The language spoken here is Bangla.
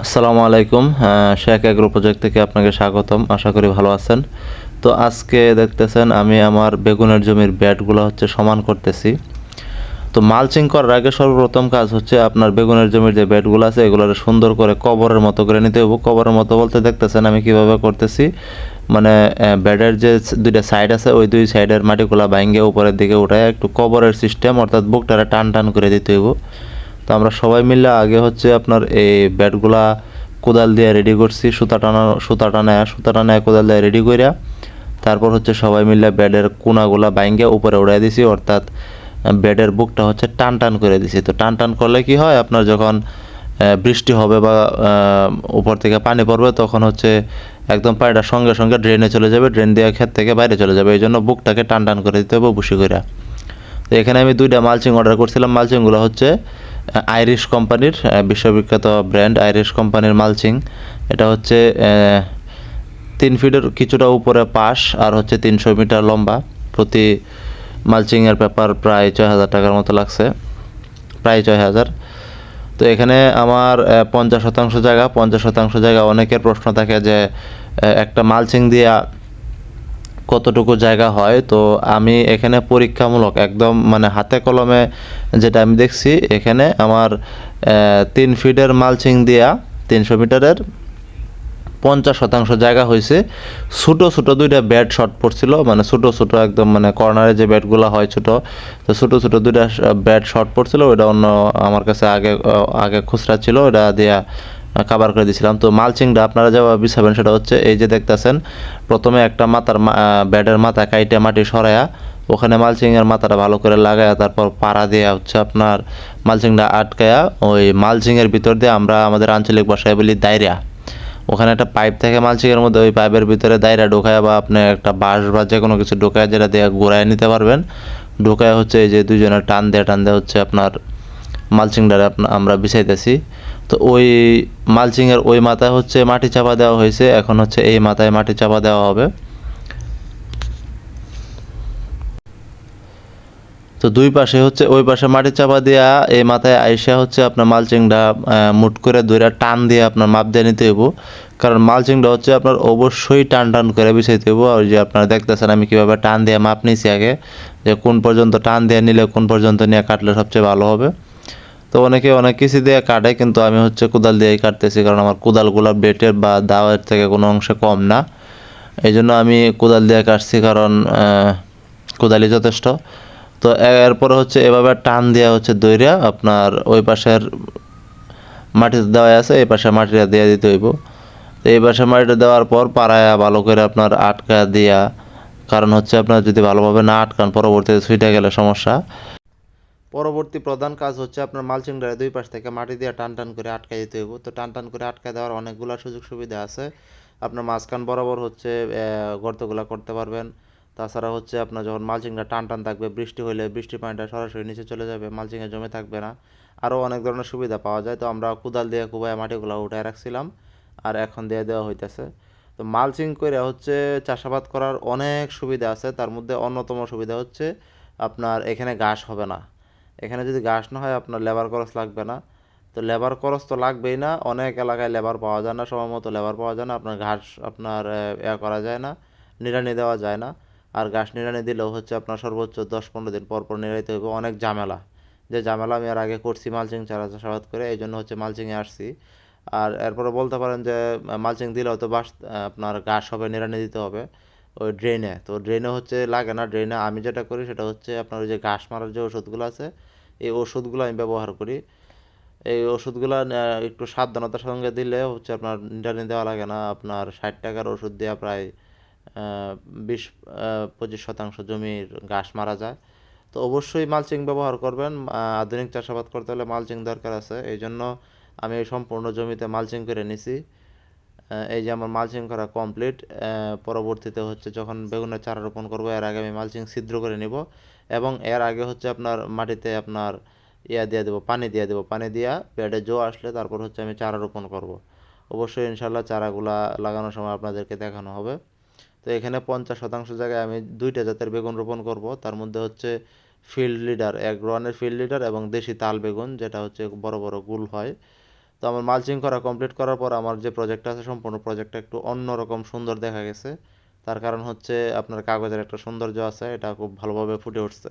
আসসালামু আলাইকুম। শেখ এগ্রো প্রজেক্ট থেকে আপনাকে স্বাগতম। আশা করি ভালো আছেন। তো আজকে দেখতেছেন আমি আমার বেগুনের জমির ব্যাডগুলো সমান করতেছি। তো মালচিং করার আগে সর্বপ্রথম কাজ হচ্ছে আপনার বেগুনের জমির যে ব্যাডগুলো আছে এগুলো সুন্দর করে কবরের মতো করে নিতে হবে। কবরের মতো বলতে দেখতেছেন আমি কিভাবে করতেছি, মানে ব্যাডের যে দুইটা সাইড আছে ওই দুই সাইডের মাটিগুলা ভাঙ্গে উপরের দিকে উঠায় একটু কবরের সিস্টেম, অর্থাৎ বুকটারে টান টান করে দিতে হইব। তো আমরা সবাই মিলে আগে আপনার এই ব্যাটগুলা কোদাল দিয়ে রেডি করছি, সুতা টানায় কোদাল দিয়ে রেডি কইরা তারপর সবাই মিলে ব্যাডের কোনাগুলা বাইঙ্গে উপরে উড়াই দিছি, অর্থাৎ ব্যাডের বুকটা টান টান করে দিছি। তো টান টান করলে কি হয়, আপনার যখন বৃষ্টি হবে বা উপর থেকে পানি পড়বে তখন একদম পানিটা সঙ্গে সঙ্গে ড্রেনে চলে যাবে, ড্রেন দিয়ে ক্ষেত থেকে বাইরে চলে যাবে। এই জন্য বুকটাকে টান টান করে দিতে হবে বুশি কইরা। তো এখানে আমি দুইটা মালচিং অর্ডার করছিলাম। মালচিংগুলো আইরিশ কোম্পানির, বিশ্ববিখ্যাত ব্র্যান্ড আইরিশ কোম্পানির মালচিং। এটা 3 ফিটের কিছুটা উপরে পাশ আর 300 মিটার লম্বা। প্রতি মালচিংয়ের পেপার প্রায় 6,000 টাকার মতো লাগছে, প্রায় 6,000। তো এখানে আমার 50% জায়গা অনেকের প্রশ্ন থাকে যে একটা মালচিং দিয়া কতটুকু জায়গা হয়। তো আমি এখানে পরীক্ষামূলক একদম মানে হাতে কলমে যেটা আমি দেখছি, এখানে আমার 3 ফিটের মালচিং দিয়া 300 মিটারের 50% জায়গা হয়েছে। ছোটো ছোটো দুইটা ব্যাট শর্ট পড়ছিল, মানে ছোটো ছোটো একদম মানে কর্নারে যে ব্যাটগুলো হয় ছোটো, তো ছোটো ছোটো দুইটা ব্যাট শর্ট পড়ছিল। ওটা অন্য আমার কাছে আগে খুচরা ছিল, ওটা দিয়া কাভার করে দিয়েছিলাম। তো মালচিংটা আপনারা যেভাবে বিছাবেন সেটা এই যে দেখতেছেন, প্রথমে একটা ব্যাটের মাথা কাইটে মাটি সরায়া ওখানে মালচিংয়ের মাথাটা ভালো করে লাগায়া তারপর পাড়া দিয়ে আপনার মালচিংটা আটকায়া ওই মালচিংয়ের ভিতর দিয়ে আমরা আমাদের আঞ্চলিক ভাষায় বলি দায়রা। ওখানে একটা পাইপ থাকে মালচিংয়ের মধ্যে, ওই পাইপের ভিতরে দায়রা ঢোকায় বা আপনি একটা বাঁশ বা যে কোনো কিছু ঢোকায় যেটা দিয়ে ঘোরায় নিতে পারবেন। ঢোকায় এই যে দুজনে টান দিয়ে আপনার মালচিংটারে আমরা বিছাইতেছি। তো ওই মালচিংয়ের ওই মাথায় মাটি চাপা দেওয়া হয়েছে, এখন এই মাথায় মাটি চাপা দেওয়া হবে। তো দুই পাশে ওই পাশে মাটি চাপা দিয়া এই মাথায় আইসা আপনার মালচিংটা মুট করে ধরে টান দিয়ে আপনার মাপ দিয়ে নিতে হইব। কারণ মালচিংটা আপনার অবশ্যই টান টান করে বিছাইতে হইব। আর যে আপনারা দেখতেছেন আমি কিভাবে টান দিয়ে মাপ নিছি আগে, যে কোন পর্যন্ত টান দিয়ে নিলে কোন পর্যন্ত নিয়ে কাটলে সবচেয়ে ভালো হবে। তো অনেকে অনেক কিছু দিয়ে কাটে, কিন্তু আমি কোদাল দিয়েই কাটতেছি, কারণ আমার কোদালগুলো বেটের বা দাওয়ের থেকে কোনো অংশে কম না। এই জন্য আমি কোদাল দিয়ে কাটছি, কারণ কোদালই যথেষ্ট। তো এরপরে এভাবে টান দেওয়া দইরা আপনার ওই পাশের মাটিতে দেওয়া আছে, এই পাশে মাটিটা দিয়ে দিতে হইব। তো এই পাশে মাটিটা দেওয়ার পর পাড়ায়া ভালো করে আপনার আটকা দিয়া, কারণ আপনার যদি ভালোভাবে না আটকান পরবর্তীতে ছুটে গেলে সমস্যা। পরবর্তী প্রধান কাজ আপনার মালচিংটা দুই পাশ থেকে মাটি দিয়ে টান টান করে আটকাই দিতে হইব। তো টান টান করে আটকায় দেওয়ার অনেকগুলো সুযোগ সুবিধা আছে। আপনার মাঝখান বরাবর গর্তগুলা করতে পারবেন। তাছাড়া আপনার যখন মালচিংটা টান টান থাকবে, বৃষ্টি হলে বৃষ্টির পানিটা সরাসরি নিচে চলে যাবে, মালচিংয়ে জমে থাকবে না। আরও অনেক ধরনের সুবিধা পাওয়া যায়। তো আমরা কোদাল দিয়ে কুবায় মাটিগুলো উঠায় রাখছিলাম, আর এখন দিয়ে দেওয়া হইতেছে। তো মালচিং করে চাষাবাদ করার অনেক সুবিধা আছে। তার মধ্যে অন্যতম সুবিধা আপনার এখানে ঘাস হবে না। এখানে যদি ঘাস না হয় আপনার লেবার খরচ লাগবে না। তো লেবার খরচ তো লাগবেই না, অনেক এলাকায় লেবার পাওয়া যায় না, সময় মতো লেবার পাওয়া যায় না, আপনার ঘাস আপনার করা যায় না, নিড়ানি দেওয়া যায় না। আর ঘাস নিড়ানি দিলেও আপনার সর্বোচ্চ 10-15 দিন পর পর নিড়াইতে হবে, অনেক ঝামেলা। যে ঝামেলা আমি আর আগে করছি মালচিং চাষাবাদ করে, এই জন্য মালচিংয়ে আসছি। আর এরপরে বলতে পারেন যে মালচিং দিলে হয়তো আপনার ঘাস হবে, নিড়ানি দিতে হবে ওই ড্রেনে। তো ড্রেনে লাগে না। ড্রেনে আমি যেটা করি সেটা আপনার ওই যে ঘাস মারার যে ওষুধগুলো আছে, এই ওষুধগুলো আমি ব্যবহার করি। এই ওষুধগুলো একটু সাবধানতার সঙ্গে দিলে আপনার নিড়ানি দেওয়া লাগে না। আপনার 60 টাকার ওষুধ দেওয়া প্রায় 20-25% জমির ঘাস মারা যায়। তো অবশ্যই মালচিং ব্যবহার করবেন। আধুনিক চাষাবাদ করতে হলে মালচিং দরকার আছে। এই জন্য আমি সম্পূর্ণ জমিতে মালচিং করে নিছি। এই যে আমার মালচিং করা কমপ্লিট। পরবর্তীতে যখন বেগুনের চারা রোপণ করব, এর আগে আমি মালচিং ছিদ্র করে নিব, এবং এর আগে আপনার মাটিতে আপনার দিয়ে দেবো, পানি দিয়ে দেবো। পানি দিয়া পেটে জো আসলে তারপর আমি চারা রোপণ করব। অবশ্যই ইনশাল্লাহ চারাগুলা লাগানোর সময় আপনাদেরকে দেখানো হবে। তো এখানে 50% জায়গায় আমি দুইটা জাতের বেগুন রোপণ করব। তার মধ্যে ফিল্ড লিডার, 1 রনের ফিল্ড লিডার এবং দেশি তাল বেগুন, যেটা বড় বড় গুল হয়। তো আমার মালচিং করা কমপ্লিট করার পর আমার যে প্রজেক্টটা আছে সম্পূর্ণ প্রজেক্টটা একটু অন্যরকম সুন্দর দেখা গেছে। তার কারণ হচ্ছে আপনার কাগজের একটা সৌন্দর্য আছে, এটা খুব ভালোভাবে ফুটে উঠছে।